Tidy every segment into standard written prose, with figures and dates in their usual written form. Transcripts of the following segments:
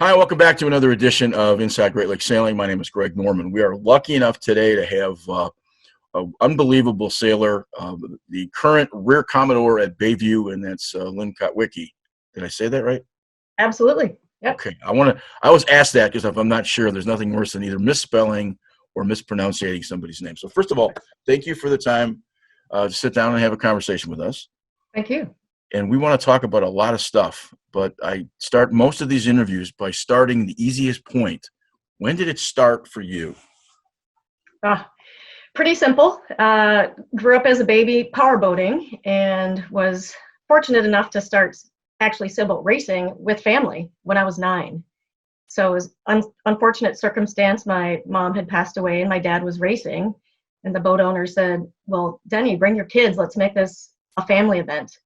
Hi, welcome back to another edition of Inside Great Lakes Sailing. My name is Greg Norman. We are lucky enough today to have an unbelievable sailor, the current rear Commodore at Bayview, and that's Lynn Kotwicki. Did I say that right? Absolutely. Yep. Okay. I was asked that because if I'm not sure, there's nothing worse than either misspelling or mispronouncing somebody's name. So first of all, thank you for the time to sit down and have a conversation with us. Thank you. And we want to talk about a lot of stuff, but I start most of these interviews by starting the easiest point. When did it start for you? Pretty simple. Grew up as a baby powerboating and was fortunate enough to start actually sailboat racing with family when I was 9. So it was unfortunate circumstance. My mom had passed away and my dad was racing, and the boat owner said, "Well, Denny, bring your kids. Let's make this a family event."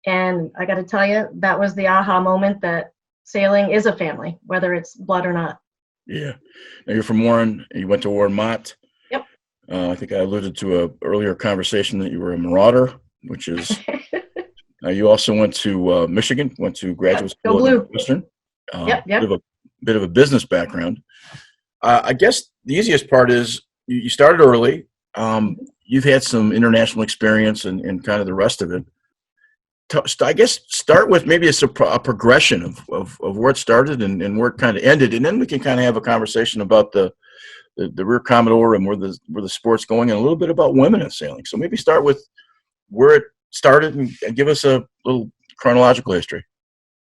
And I got to tell you, that was the aha moment that sailing is a family, whether it's blood or not. Yeah. Now you're from Warren, and you went to Warren Mott. Yep. I think I alluded to a earlier conversation that you were a Marauder, which is. You also went to Michigan, went to graduate school at Northwestern. Yep. Bit of a business background. I guess the easiest part is you started early. You've had some international experience and kind of the rest of it. I guess start with maybe a progression of where it started and where it kind of ended, and then we can kind of have a conversation about the rear Commodore and where the sport's going, and a little bit about women in sailing. So maybe start with where it started and give us a little chronological history.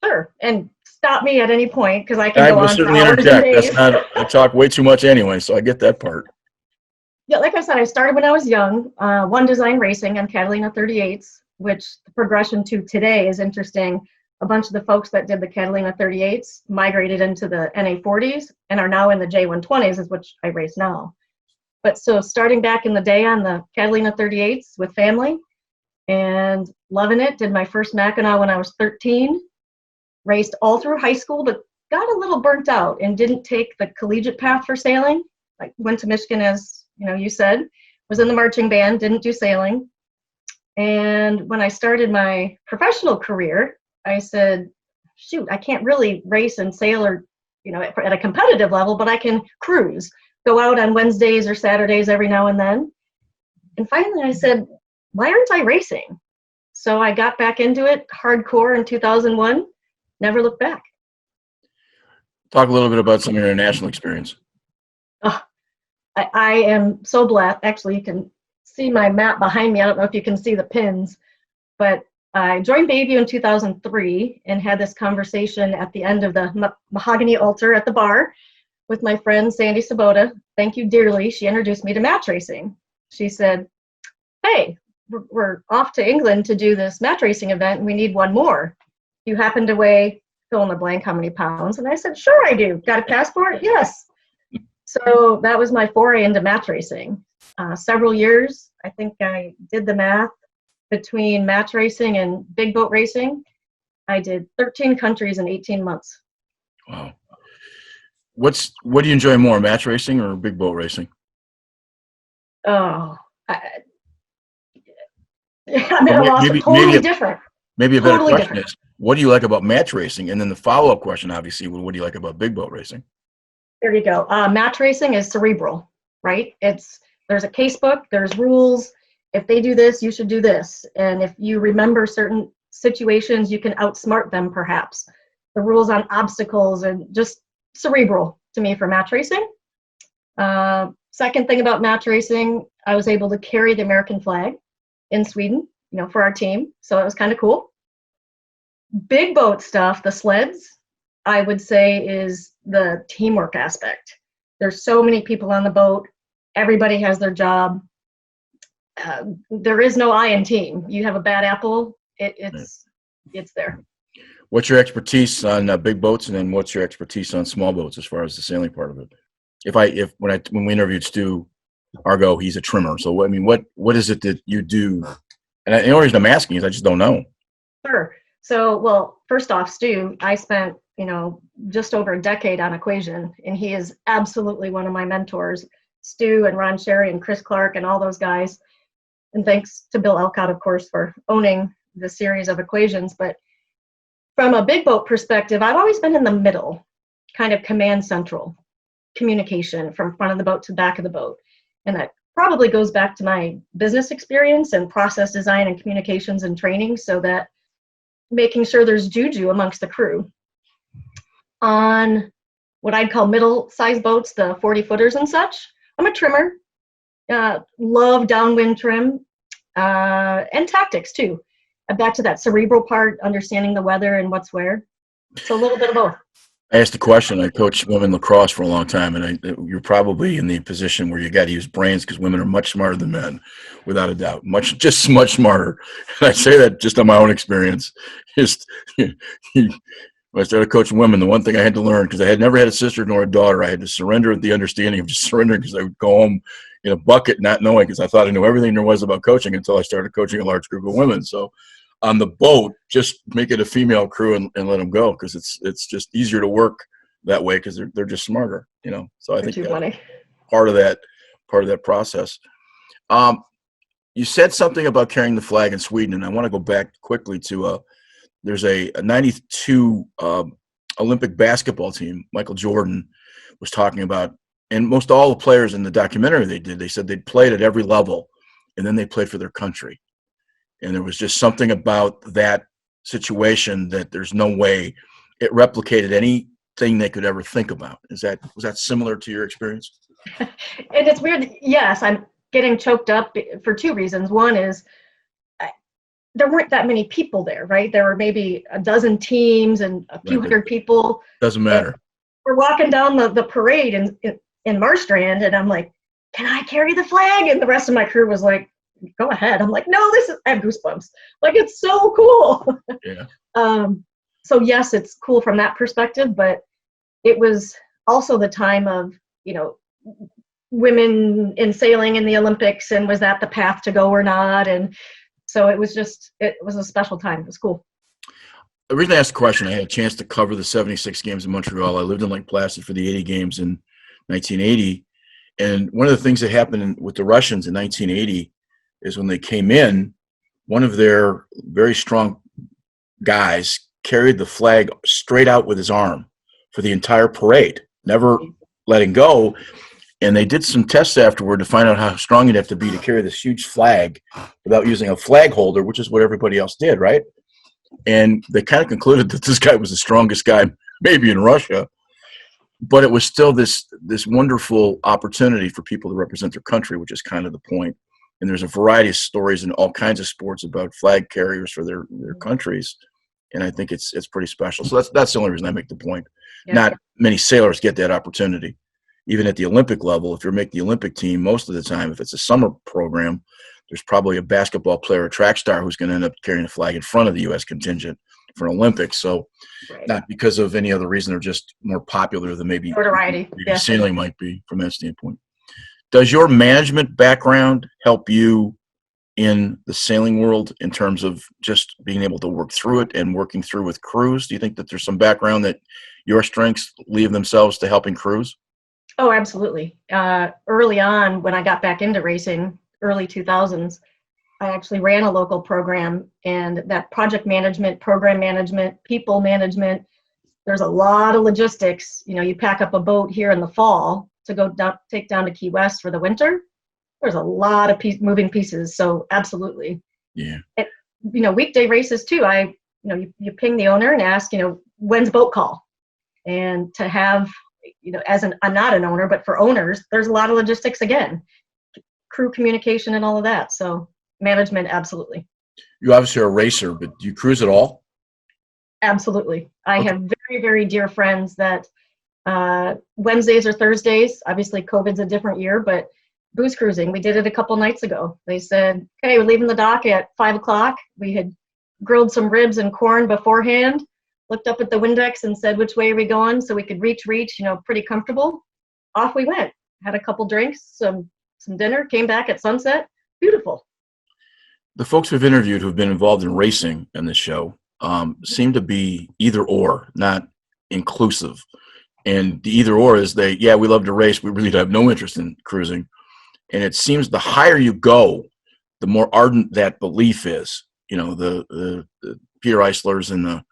Sure, and stop me at any point because I can go will on certainly for hours interject. and days. I talk way too much anyway, so I get that part. Yeah, like I said, I started when I was young. One design racing on Catalina 38s, which the progression to today is interesting. A bunch of the folks that did the Catalina 38s migrated into the NA 40s and are now in the J120s, is which I race now. But so starting back in the day on the Catalina 38s with family and loving it, did my first Mackinac when I was 13, raced all through high school, but got a little burnt out and didn't take the collegiate path for sailing. I went to Michigan, as you said, was in the marching band, didn't do sailing. And when I started my professional career, I said, shoot, I can't really race and sail or, at a competitive level, but I can cruise, go out on Wednesdays or Saturdays every now and then. And finally I said, why aren't I racing? So I got back into it hardcore in 2001, never looked back. Talk a little bit about some of your international experience. I am so blessed. Actually, you can see my map behind me. I don't know if you can see the pins, but I joined Bayview in 2003 and had this conversation at the end of the mahogany altar at the bar with my friend Sandy Sabota. Thank you dearly. She introduced me to match racing. She said, hey, we're off to England to do this match racing event and we need one more. You happen to weigh fill in the blank how many pounds? And I said, sure I do. Got a passport? Yes. So that was my foray into match racing. Several years, I think I did the math between match racing and big boat racing. I did 13 countries in 18 months. Wow. What do you enjoy more, match racing or big boat racing? Oh, I'm at a loss. Totally different. Maybe a better question is, what do you like about match racing? And then the follow-up question, obviously, what do you like about big boat racing? There you go. Match racing is cerebral, right? There's a case book, there's rules. If they do this, you should do this. And if you remember certain situations, you can outsmart them perhaps. The rules on obstacles are just cerebral to me for match racing. Second thing about match racing, I was able to carry the American flag in Sweden, for our team. So it was kind of cool. Big boat stuff, the sleds, I would say is the teamwork aspect. There's so many people on the boat. Everybody has their job. There is no I in team. You have a bad apple, it's there. What's your expertise on big boats, and then what's your expertise on small boats as far as the sailing part of it? When we interviewed Stu Argo, he's a trimmer. So what is it that you do? And the only reason I'm asking is I just don't know. Sure. So, well, first off, Stu, I spent just over a decade on Equation, and he is absolutely one of my mentors. Stu and Ron Sherry and Chris Clark and all those guys. And thanks to Bill Elcott, of course, for owning the series of Equations. But from a big boat perspective, I've always been in the middle. kind of command central communication from front of the boat to back of the boat. And that probably goes back to my business experience and process design and communications and training, so that making sure there's juju amongst the crew. On what I'd call middle-sized boats, the 40-footers and such, I'm a trimmer. Love downwind trim and tactics too. Back to that cerebral part, understanding the weather and what's where. So a little bit of both. I asked the question. I coached women lacrosse for a long time, and you're probably in the position where you got to use brains, because women are much smarter than men, without a doubt. Much smarter. And I say that just on my own experience. Just when I started coaching women, the one thing I had to learn, because I had never had a sister nor a daughter, I had to surrender at the understanding of just surrendering, because I would go home in a bucket not knowing, because I thought I knew everything there was about coaching until I started coaching a large group of women. So on the boat, just make it a female crew and let them go, because it's just easier to work that way, because they're just smarter, you know. So I think that's part of that process. You said something about carrying the flag in Sweden, and I want to go back quickly to there's a 92 Olympic basketball team. Michael Jordan was talking about, and most all the players in the documentary they said they'd played at every level, and then they played for their country. And there was just something about that situation that there's no way it replicated anything they could ever think about. Was that similar to your experience? And it's weird. Yes, I'm getting choked up for two reasons. One is there weren't that many people there, right? There were maybe a dozen teams and a few hundred people. Doesn't matter. We're walking down the parade in Marstrand, and I'm like, can I carry the flag? And the rest of my crew was like, go ahead. I'm like, no, I have goosebumps. Like, it's so cool. Yeah. So yes, it's cool from that perspective, but it was also the time of, women in sailing in the Olympics, and was that the path to go or not? And so it was a special time. It was cool. The reason I asked the question, I had a chance to cover the 76 games in Montreal. I lived in Lake Placid for the 80 games in 1980. And one of the things that happened with the Russians in 1980 is when they came in, one of their very strong guys carried the flag straight out with his arm for the entire parade, never letting go. And they did some tests afterward to find out how strong you'd have to be to carry this huge flag without using a flag holder, which is what everybody else did, right? And they kind of concluded that this guy was the strongest guy maybe in Russia. But it was still this wonderful opportunity for people to represent their country, which is kind of the point. And there's a variety of stories in all kinds of sports about flag carriers for their countries. And I think it's pretty special. So that's the only reason I make the point. Yeah. Not many sailors get that opportunity. Even at the Olympic level, if you're making the Olympic team, most of the time, if it's a summer program, there's probably a basketball player or track star who's going to end up carrying a flag in front of the U.S. contingent for an Olympics. So not because of any other reason, they're just more popular than maybe sailing might be from that standpoint. Does your management background help you in the sailing world in terms of just being able to work through it and working through with crews? Do you think that there's some background that your strengths leave themselves to helping crews? Oh, absolutely. Early on, when I got back into racing, early 2000s, I actually ran a local program, and that project management, program management, people management, there's a lot of logistics. You pack up a boat here in the fall to go take down to Key West for the winter. There's a lot of moving pieces. So absolutely. Yeah. And, weekday races too. You ping the owner and ask, when's boat call? And to have, I'm not an owner, but for owners, there's a lot of logistics again, crew communication and all of that. So management, absolutely. You obviously are a racer, but do you cruise at all? Absolutely. I have very, very dear friends that Wednesdays or Thursdays, obviously COVID's a different year, but booze cruising. We did it a couple nights ago. They said, okay, we're leaving the dock at 5:00. We had grilled some ribs and corn beforehand, looked up at the Windex and said, which way are we going? So we could reach, pretty comfortable. Off we went, had a couple drinks, some dinner, came back at sunset. Beautiful. The folks we've interviewed who've been involved in racing in this show seem to be either or, not inclusive. And the either or is we love to race. We really have no interest in cruising. And it seems the higher you go, the more ardent that belief is. The Peter Eislers and the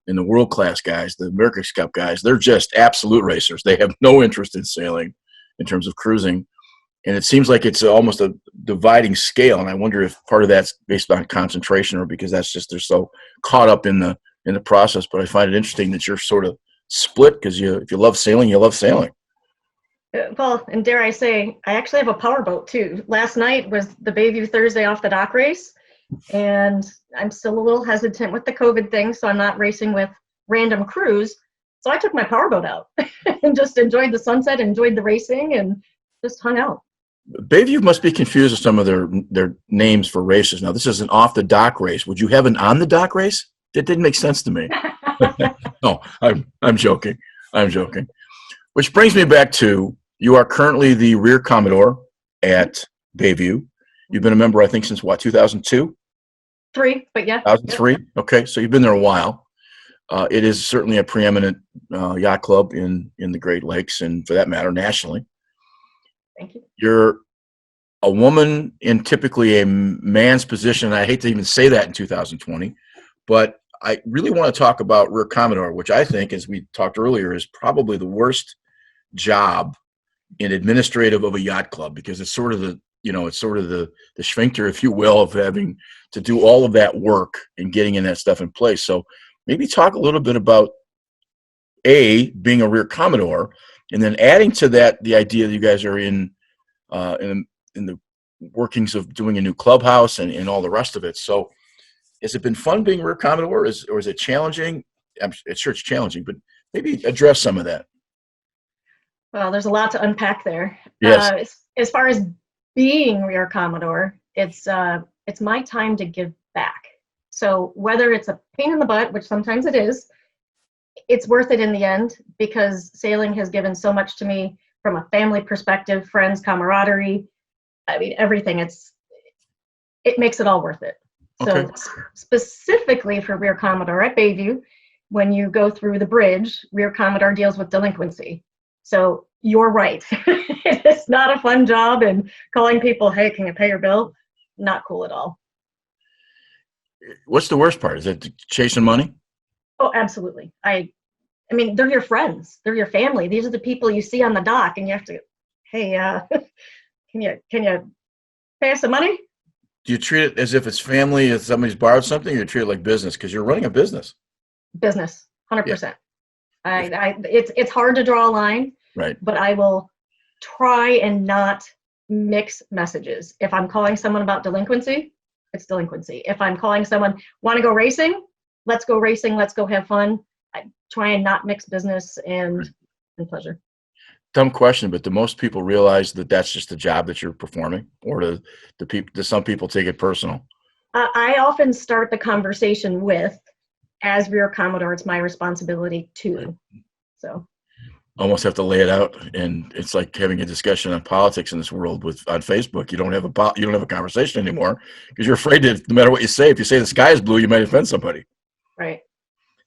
and the world-class guys, the America's Cup guys, they're just absolute racers. They have no interest in sailing in terms of cruising. And it seems like it's almost a dividing scale. And I wonder if part of that's based on concentration or because that's just they're so caught up in the process. But I find it interesting that you're sort of split because if you love sailing, you love sailing. Well, and dare I say, I actually have a powerboat too. Last night was the Bayview Thursday off the dock race, and I'm still a little hesitant with the COVID thing, so I'm not racing with random crews. So I took my powerboat out and just enjoyed the sunset, enjoyed the racing, and just hung out. Bayview must be confused with some of their names for races. Now, this is an off the dock race. Would you have an on the dock race? That didn't make sense to me. No, I'm joking. I'm joking. Which brings me back to you are currently the rear Commodore at Bayview. You've been a member, I think, since what, 2002? 3, but yeah. 2003? Okay, so you've been there a while. It is certainly a preeminent yacht club in the Great Lakes and, for that matter, nationally. Thank you. You're a woman in typically a man's position. I hate to even say that in 2020, but I really want to talk about rear Commodore, which I think, as we talked earlier, is probably the worst job in administrative of a yacht club because it's sort of the sphincter, if you will, of having to do all of that work and getting in that stuff in place. So maybe talk a little bit about being a rear Commodore, and then adding to that the idea that you guys are in the workings of doing a new clubhouse and all the rest of it. So has it been fun being rear Commodore, or is it challenging? I'm sure it's challenging, but maybe address some of that. Well, there's a lot to unpack there. Yes. As far as being rear Commodore, it's my time to give back. So whether it's a pain in the butt, which sometimes it is, it's worth it in the end because sailing has given so much to me from a family perspective, friends, camaraderie. I mean, everything. It makes it all worth it. Okay. So specifically for rear Commodore at Bayview, when you go through the bridge, rear Commodore deals with delinquency. So you're right. It's not a fun job, and calling people, hey, can you pay your bill? Not cool at all. What's the worst part? Is it chasing money? Oh, absolutely. I mean, they're your friends. They're your family. These are the people you see on the dock, and you have to, hey, can you pay us some money? Do you treat it as if it's family, if somebody's borrowed something, or you treat it like business? Because you're running a business. Business, 100%. Yeah. It's hard to draw a line, right? But I will try and not mix messages. If I'm calling someone about delinquency, it's delinquency. If I'm calling someone, want to go racing? Let's go racing. Let's go have fun. I try and not mix business and pleasure. Dumb question, but do most people realize that that's just a job that you're performing, or do some people take it personal? I often start the conversation with, as rear Commodore, it's my responsibility too. So almost have to lay it out, and it's like having a discussion on politics in this world on Facebook. You don't have a conversation anymore because you're afraid that no matter what you say, if you say the sky is blue, you might offend somebody. Right.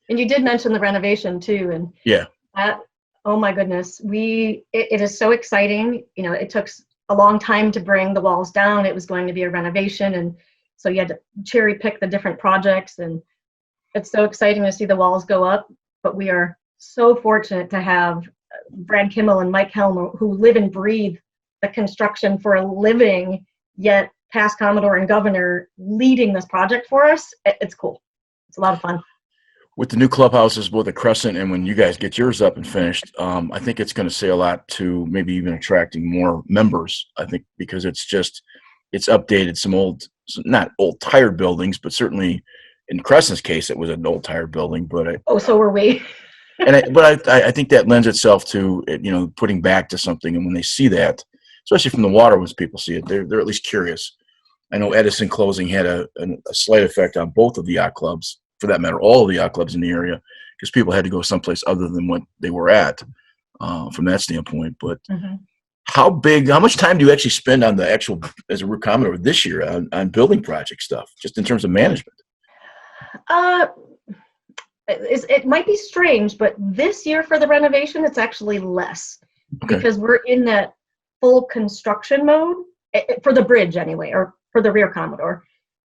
And you did mention the renovation too, and yeah, oh my goodness, it is so exciting. You know, it took a long time to bring the walls down. It was going to be a renovation, and so you had to cherry pick the different projects, and it's so exciting to see the walls go up. But we are so fortunate to have Brad Kimmel and Mike Helm, who live and breathe the construction for a living, yet past Commodore and Governor leading this project for us. It's cool. It's a lot of fun. With the new clubhouses, both at Crescent and when you guys get yours up and finished, I think it's going to say a lot to maybe even attracting more members. I think because it's updated some not old tired buildings, but certainly in Crescent's case, it was an old tired building. But so were we. I think that lends itself to putting back to something, and when they see that, especially from the water, when people see it, they're at least curious. I know Edison closing had a slight effect on both of the yacht clubs, for that matter, all of the yacht clubs in the area, because people had to go someplace other than what they were at from that standpoint. But how much time do you actually spend on the actual, as a rear Commodore this year, on building project stuff, just in terms of management? It might be strange, but this year for the renovation, it's actually less because we're in that full construction mode for the bridge anyway, or for the rear Commodore.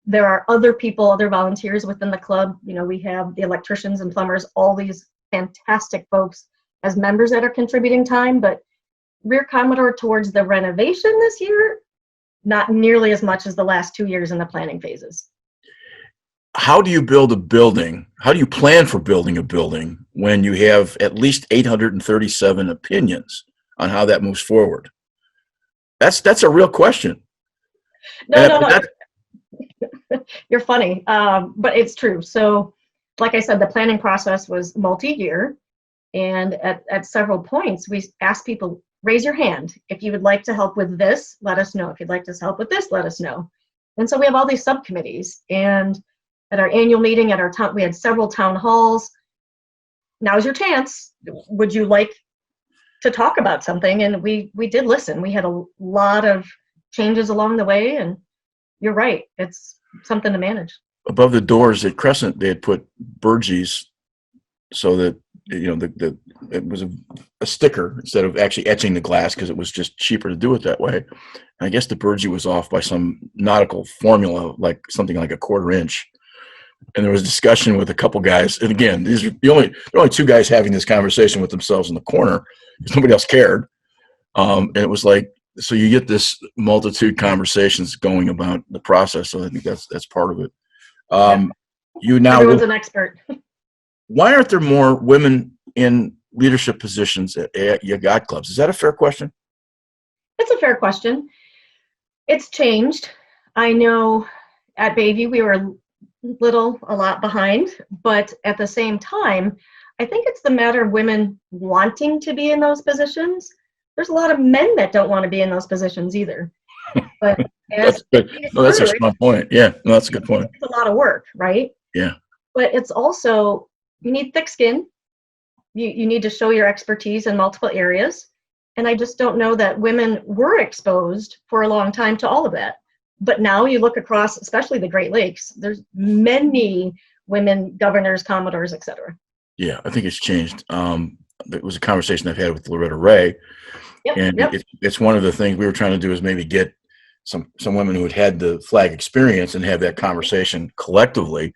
There are other people, other volunteers within the club. We have the electricians and plumbers, all these fantastic folks as members that are contributing time, but Rear Commodore towards the renovation this year, not nearly as much as the last 2 years in the planning phases. How do you build a building? How do you plan for building a building when you have at least 837 opinions on how that moves forward? That's a real question. No. You're funny, but it's true. So, like I said, the planning process was multi-year, and at several points, we asked people, raise your hand. If you would like to help with this, let us know. If you'd like to help with this, let us know. And so we have all these subcommittees, and at our annual meeting, at our town, we had several town halls. Now's your chance. Would you like to talk about something? And we did listen. We had a lot of changes along the way, and you're right. It's something to manage. Above the doors at Crescent, they had put burgees so that it was a sticker instead of actually etching the glass, because it was just cheaper to do it that way. And I guess the burgee was off by some nautical formula, like something like a 1/4 inch. And there was discussion with a couple guys. And again, these are there are only two guys having this conversation with themselves in the corner, because nobody else cared. And it was like, so you get this multitude conversations going about the process. So I think that's part of it. Everyone's an expert. Why aren't there more women in leadership positions at your yacht clubs? Is that a fair question? It's a fair question. It's changed. I know at Bayview we were a lot behind, but at the same time, I think it's the matter of women wanting to be in those positions. There's a lot of men that don't want to be in those positions either. But that's good. No, that's a strong point. Yeah, no, that's a good point. It's a lot of work, right? Yeah. But it's also, you need thick skin. You need to show your expertise in multiple areas. And I just don't know that women were exposed for a long time to all of that. But now you look across, especially the Great Lakes, there's many women governors, commodores, et cetera. Yeah, I think it's changed. It was a conversation I've had with Loretta Ray. Yep. It's one of the things we were trying to do is maybe get some women who had the flag experience and have that conversation collectively.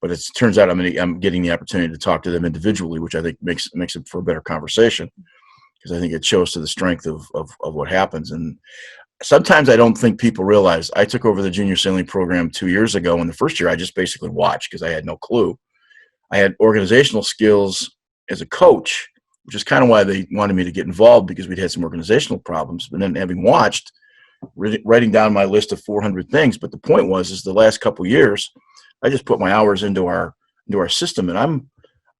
But it turns out I'm getting the opportunity to talk to them individually, which I think makes it for a better conversation, because I think it shows to the strength of what happens. And sometimes I don't think people realize I took over the junior sailing program 2 years ago, and the first year I just basically watched because I had no clue. I had organizational skills as a coach, which is kind of why they wanted me to get involved, because we'd had some organizational problems. But then having watched, writing down my list of 400 things. But the point is the last couple of years, I just put my hours into our system, and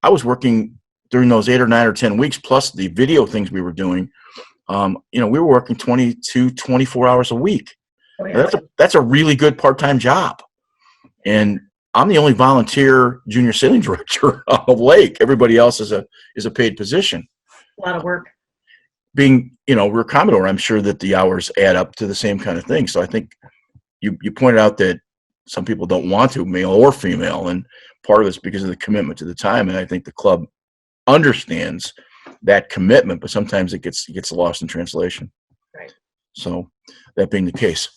I was working during those 8 or 9 or 10 weeks, plus the video things we were doing. We were working 22, 24 hours a week. Oh, yeah. That's a really good part-time job. And I'm the only volunteer junior sailing director on the lake. Everybody else is a paid position. A lot of work. Being, we're Commodore, I'm sure that the hours add up to the same kind of thing. So I think you pointed out that some people don't want to, male or female, and part of it's because of the commitment to the time. And I think the club understands that commitment, but sometimes it gets lost in translation. Right. So that being the case,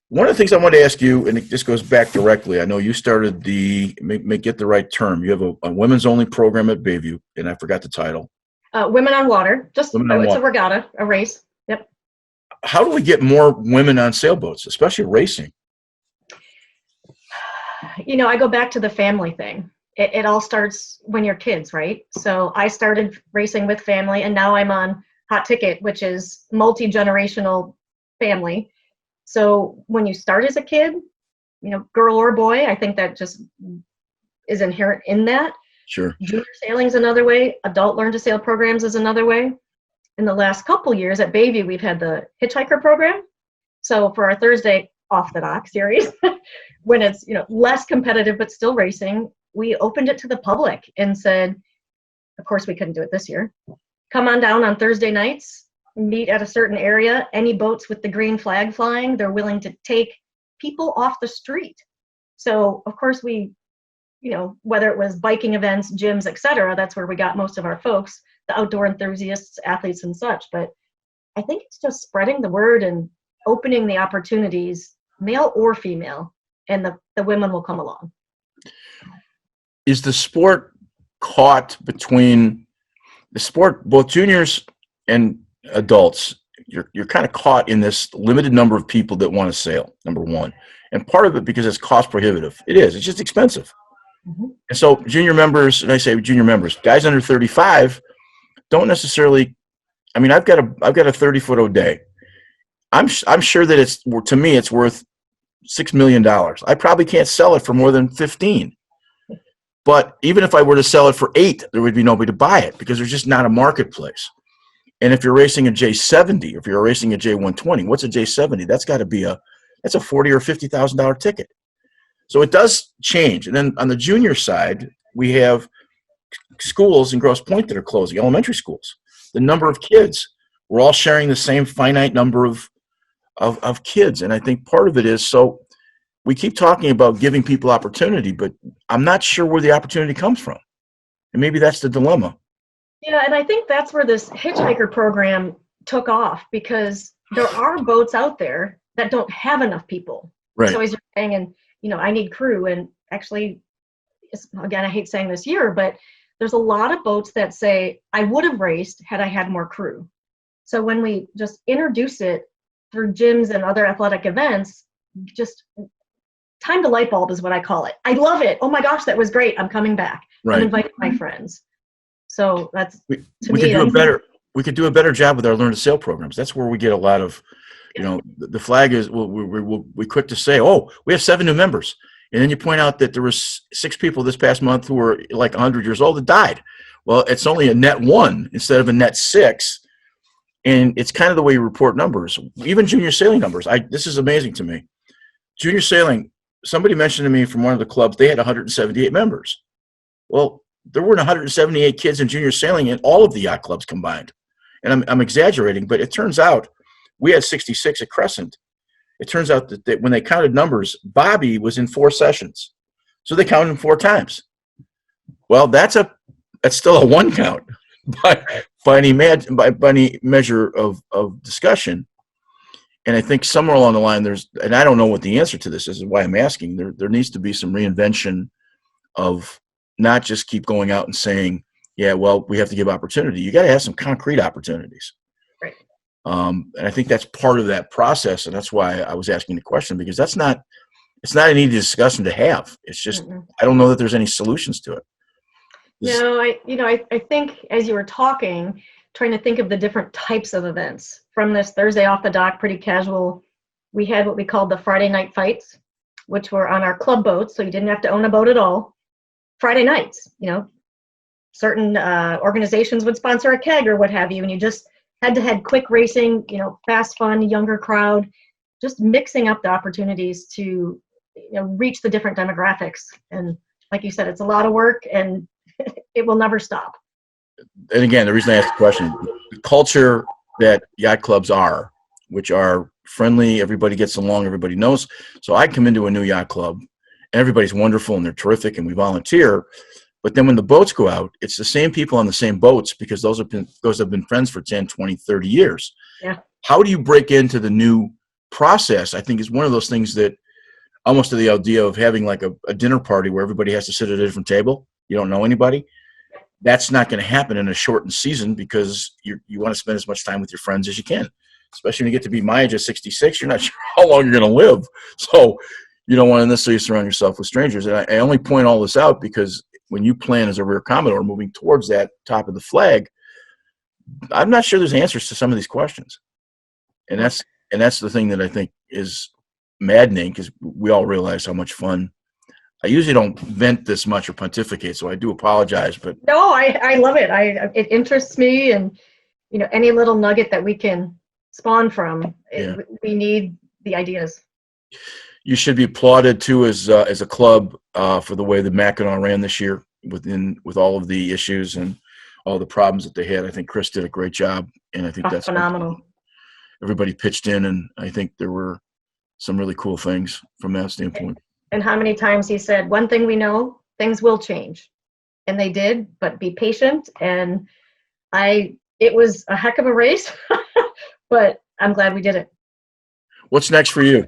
one of the things I want to ask you, and it just goes back directly, I know you started get the right term. You have a women's only program at Bayview, and I forgot the title. Women on Water. It's water. A regatta, a race. Yep. How do we get more women on sailboats, especially racing? I go back to the family thing. It all starts when you're kids, right? So I started racing with family, and now I'm on Hot Ticket, which is multi-generational family. So when you start as a kid, girl or boy, I think that just is inherent in that. Sure. Junior sailing's another way. Adult learn to sail programs is another way. In the last couple years at Bayview, we've had the hitchhiker program. So for our Thursday off the dock series, when it's less competitive but still racing, we opened it to the public and said, of course we couldn't do it this year, come on down on Thursday nights, meet at a certain area. Any boats with the green flag flying, they're willing to take people off the street. So of course we, whether it was biking events, gyms, etc., that's where we got most of our folks, the outdoor enthusiasts, athletes and such. But I think it's just spreading the word and opening the opportunities, male or female. and the women will come along. Is the sport caught between the sport, both juniors and adults? You're kind of caught in this limited number of people that want to sail, number one. And part of it because it's cost prohibitive. It is. It's just expensive. Mm-hmm. And so junior members, and I say junior members, guys under 35 don't necessarily, I mean, I've got a 30-foot O'Day. I'm sure that to me, it's worth $6 million. I probably can't sell it for more than 15. But even if I were to sell it for 8, there would be nobody to buy it because there's just not a marketplace. And if you're racing a J70, if you're racing a J120, what's a J70? That's got to be that's a $40,000 or $50,000 ticket. So it does change. And then on the junior side, we have schools in Grosse Pointe that are closing, elementary schools. The number of kids, we're all sharing the same finite number of kids. And I think part of it is, so we keep talking about giving people opportunity, but I'm not sure where the opportunity comes from. And maybe that's the dilemma. Yeah, and I think that's where this hitchhiker program took off, because there are boats out there that don't have enough people. Right. So as you're saying, and I need crew, and actually, again, I hate saying this year, but there's a lot of boats that say, I would have raced had I had more crew. So when we just introduce it through gyms and other athletic events, just time to light bulb is what I call it. I love it. Oh my gosh, that was great. I'm coming back. Right. I'm inviting my friends. So that's, we could do a better job with our Learn to Sail programs. That's where we get a lot of, the flag is, we're quick to say, oh, we have 7 new members. And then you point out that there was 6 people this past month who were like 100 years old that died. Well, it's only a net 1 instead of a net 6. And it's kind of the way you report numbers, even junior sailing numbers. This is amazing to me. Junior sailing, somebody mentioned to me from one of the clubs, they had 178 members. Well, there weren't 178 kids in junior sailing in all of the yacht clubs combined. And I'm exaggerating, but it turns out we had 66 at Crescent. It turns out that when they counted numbers, Bobby was in 4 sessions. So they counted him 4 times. Well, that's still a 1 count by any measure of discussion. And I think somewhere along the line and I don't know what the answer to this is why I'm asking, there needs to be some reinvention of not just keep going out and saying, yeah, well, we have to give opportunity. You got to have some concrete opportunities. Right. And I think that's part of that process. And that's why I was asking the question, because it's not an easy discussion to have. It's just, I don't know that there's any solutions to it. No, I think as you were talking, trying to think of the different types of events. From this Thursday off the dock, pretty casual, we had what we called the Friday night fights, which were on our club boats, so you didn't have to own a boat at all. Friday nights, certain organizations would sponsor a keg or what have you, and you just head-to-head quick racing, fast, fun, younger crowd, just mixing up the opportunities to reach the different demographics. And like you said, it's a lot of work, and it will never stop. And again, the reason I asked the question, the culture that yacht clubs are, which are friendly, everybody gets along, everybody knows. So I come into a new yacht club, and everybody's wonderful, and they're terrific, and we volunteer. But then when the boats go out, it's the same people on the same boats, because those have been friends for 10, 20, 30 years. Yeah. How do you break into the new process? I think is one of those things that almost to the idea of having like a dinner party where everybody has to sit at a different table. You don't know anybody. That's not going to happen in a shortened season, because you want to spend as much time with your friends as you can. Especially when you get to be my age at 66, you're not sure how long you're going to live. So you don't want to necessarily surround yourself with strangers. And I only point all this out because when you plan as a rear Commodore moving towards that top of the flag, I'm not sure there's answers to some of these questions. And that's the thing that I think is maddening, because we all realize how much fun. I usually don't vent this much or pontificate, so I do apologize. But no, I love it. It interests me, and any little nugget that we can spawn from, we need the ideas. You should be applauded too as a club for the way the Mackinac ran this year with all of the issues and all the problems that they had. I think Chris did a great job, and I think that's phenomenal. Everybody pitched in, and I think there were some really cool things from that standpoint. And how many times he said, one thing we know, things will change. And they did, but be patient. And it was a heck of a race, but I'm glad we did it. What's next for you?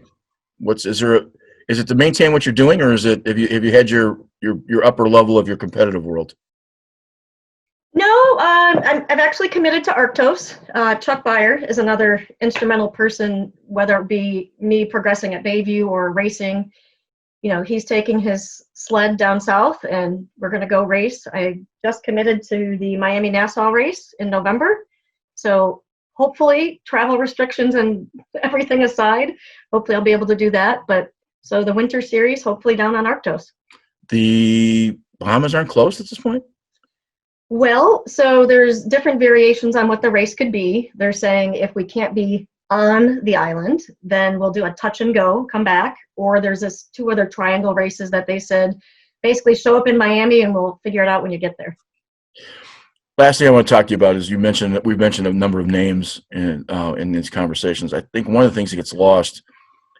Is it to maintain what you're doing, or is it have you had your upper level of your competitive world? No, I've actually committed to Arctos. Chuck Beyer is another instrumental person, whether it be me progressing at Bayview or racing. You know, he's taking his sled down south and we're going to go race. I just committed to the Miami Nassau race in November. So hopefully, travel restrictions and everything aside, hopefully I'll be able to do that. But so the winter series, hopefully down on Arctos. The Bahamas aren't closed at this point? Well, so there's different variations on what the race could be. They're saying if we can't be on the island, then we'll do a touch and go, come back. Or there's this 2 other triangle races that they said basically show up in Miami and we'll figure it out when you get there. Last thing I want to talk to you about is we've mentioned a number of names in these conversations. I think one of the things that gets lost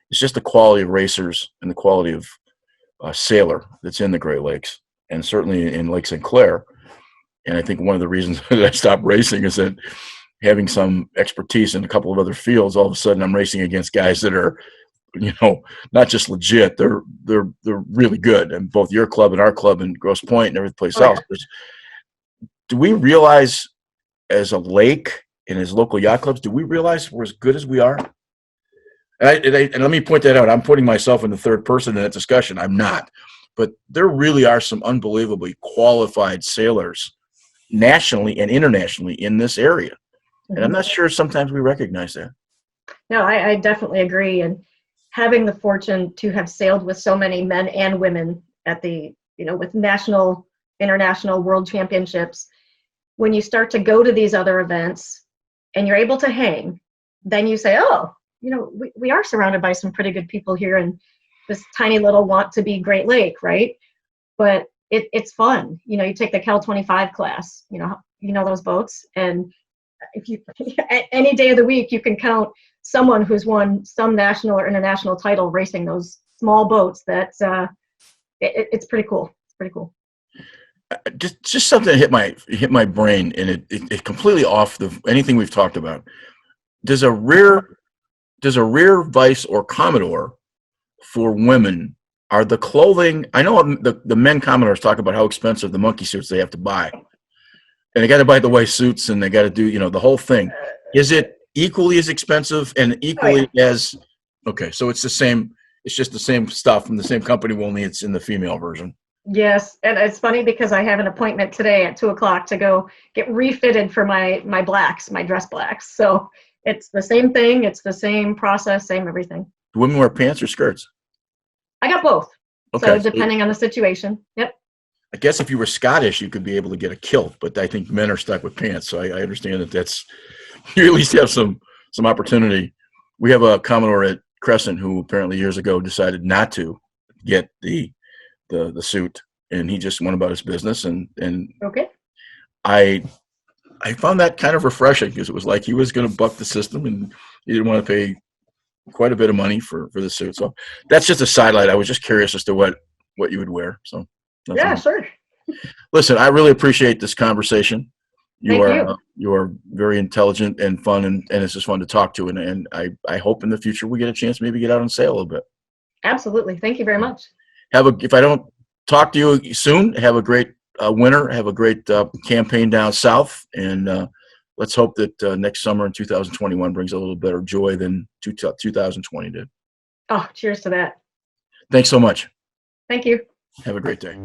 is just the quality of racers and the quality of sailor that's in the Great Lakes, and certainly in Lake St. Clair. And I think one of the reasons that I stopped racing is that having some expertise in a couple of other fields, all of a sudden I'm racing against guys that are, not just legit. They're really good, and both your club and our club and Grosse Pointe and every place else. Yeah. Do we realize, as a lake and as local yacht clubs, do we realize we're as good as we are? And let me point that out. I'm putting myself in the third person in that discussion. I'm not. But there really are some unbelievably qualified sailors nationally and internationally in this area. And I'm not sure sometimes we recognize that. No, I definitely agree. And having the fortune to have sailed with so many men and women at the, with national, international, world championships, when you start to go to these other events and you're able to hang, then you say, oh, we are surrounded by some pretty good people here in this tiny little want to be Great Lake, right? But it's fun. You take the Cal 25 class, those boats. And if you, any day of the week, you can count someone who's won some national or international title racing those small boats. That's it's pretty cool. It's pretty cool. Just something that hit my brain, and it completely off anything we've talked about. Does a rear vice or Commodore for women, are the clothing, I know the men Commodores talk about how expensive the monkey suits they have to buy, and they got to buy the white suits and they got to do the whole thing. Is it equally as expensive and equally as okay? So it's the same. It's just the same stuff from the same company, only it's in the female version. Yes, and it's funny because I have an appointment today at 2:00 to go get refitted for my blacks, my dress blacks. So it's the same thing. It's the same process, same everything. Do women wear pants or skirts? I got both. Okay. So depending on the situation. Yep. I guess if you were Scottish, you could be able to get a kilt, but I think men are stuck with pants. So I understand that's you at least have some opportunity. We have a Commodore at Crescent who apparently years ago decided not to get the suit, and he just went about his business. And okay. I found that kind of refreshing because it was like he was going to buck the system, and he didn't want to pay quite a bit of money for the suit. So that's just a sidelight. I was just curious as to what you would wear. So yeah, sure. Listen, I really appreciate this conversation. You are very intelligent and fun, and it's just fun to talk to. And I hope in the future we get a chance to maybe get out and sail a little bit. Absolutely. Thank you very much. If I don't talk to you soon, have a great winter. Have a great campaign down south, and let's hope that next summer in 2021 brings a little better joy than 2020 did. Oh, cheers to that. Thanks so much. Thank you. Have a great day.